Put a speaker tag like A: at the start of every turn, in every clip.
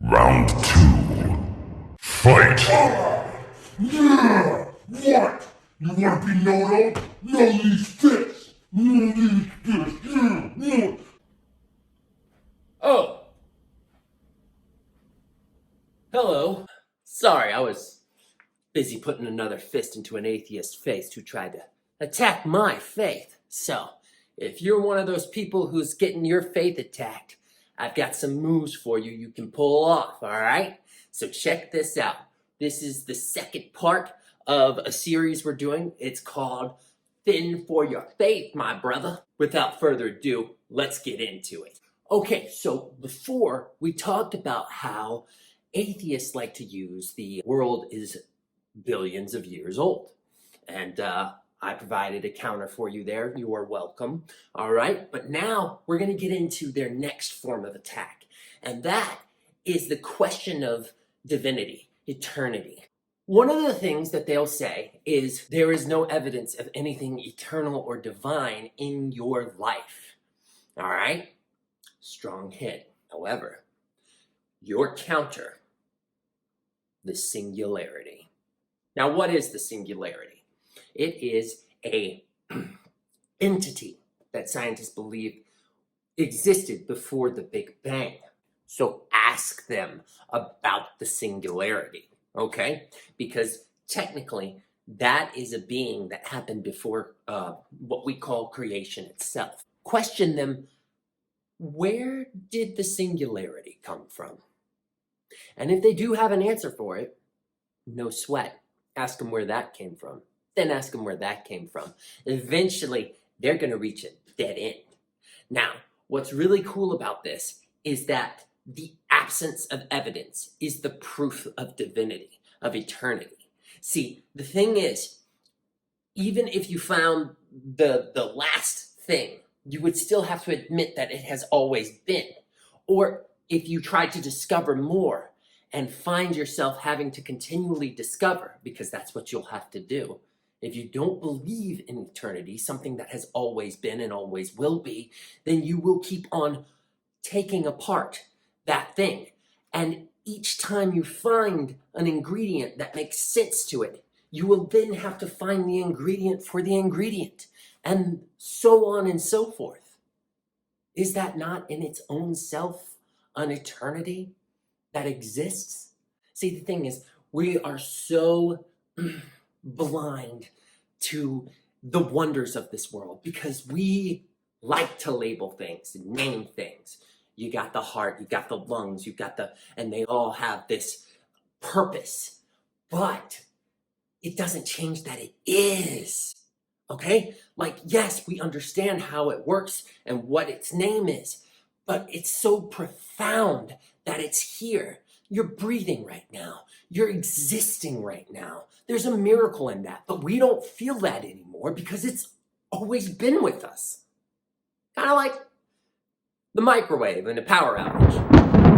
A: Round 2. Fight!
B: Yeah! What? You wanna be know up? No these this! No these this! Yeah! No!
C: Oh. Hello. Sorry, I was busy putting another fist into an atheist face who tried to attack my faith. So, if you're one of those people who's getting your faith attacked, I've got some moves for you you can pull off, alright? So check this out. This is the second part of a series we're doing. It's called Fend4YaFaith, my brother. Without further ado, let's get into it. Okay, so before we talked about how atheists like to use the world is billions of years old. And I provided a counter for you there. You are welcome. All right, but now we're going to get into their next form of attack. And that is the question of divinity, eternity. One of the things that they'll say is there is no evidence of anything eternal or divine in your life. All right? Strong hit. However, your counter, the singularity. Now, what is the singularity? It is a entity that scientists believe existed before the Big Bang. So ask them about the singularity, okay? Because technically, that is a being that happened before what we call creation itself. Question them, where did the singularity come from? And if they do have an answer for it, no sweat. Ask them where that came from. Then ask them where that came from. Eventually, they're going to reach a dead end. Now, what's really cool about this is that the absence of evidence is the proof of divinity, of eternity. See, the thing is, even if you found the last thing, you would still have to admit that it has always been. Or if you tried to discover more and find yourself having to continually discover, because that's what you'll have to do. If you don't believe in eternity, something that has always been and always will be, then you will keep on taking apart that thing. And each time you find an ingredient that makes sense to it, you will then have to find the ingredient for the ingredient, and so on and so forth. Is that not in its own self an eternity that exists? See, the thing is, we are so blind to the wonders of this world because we like to label things and name things. You got the heart, you got the lungs, you got and they all have this purpose, but it doesn't change that it is. Okay? Like, yes, we understand how it works and what its name is, but it's so profound that it's here. You're breathing right now. You're existing right now. There's a miracle in that, but we don't feel that anymore because it's always been with us. Kind of like the microwave and the power outage.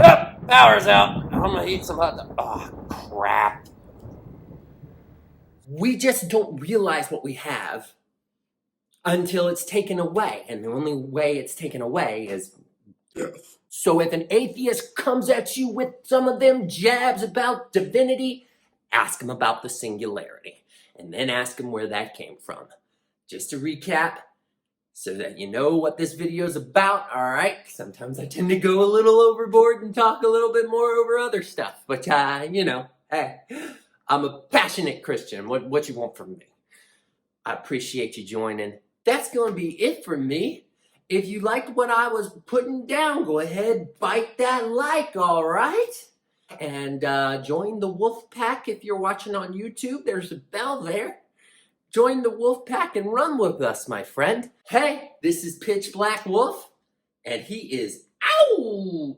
C: Oh, power's out. I'm gonna eat some hot dog. Oh, crap. We just don't realize what we have until it's taken away. And the only way it's taken away is death. So if an atheist comes at you with some of them jabs about divinity, ask him about the singularity. And then ask him where that came from. Just to recap, so that you know what this video is about, all right? Sometimes I tend to go a little overboard and talk a little bit more over other stuff. But, you know, hey, I'm a passionate Christian. What you want from me? I appreciate you joining. That's going to be it for me. If you liked what I was putting down, go ahead, bite that like, all right? And join the wolf pack if you're watching on YouTube. There's a bell there. Join the wolf pack and run with us, my friend. Hey, this is Pitch Black Wolf, and he is out.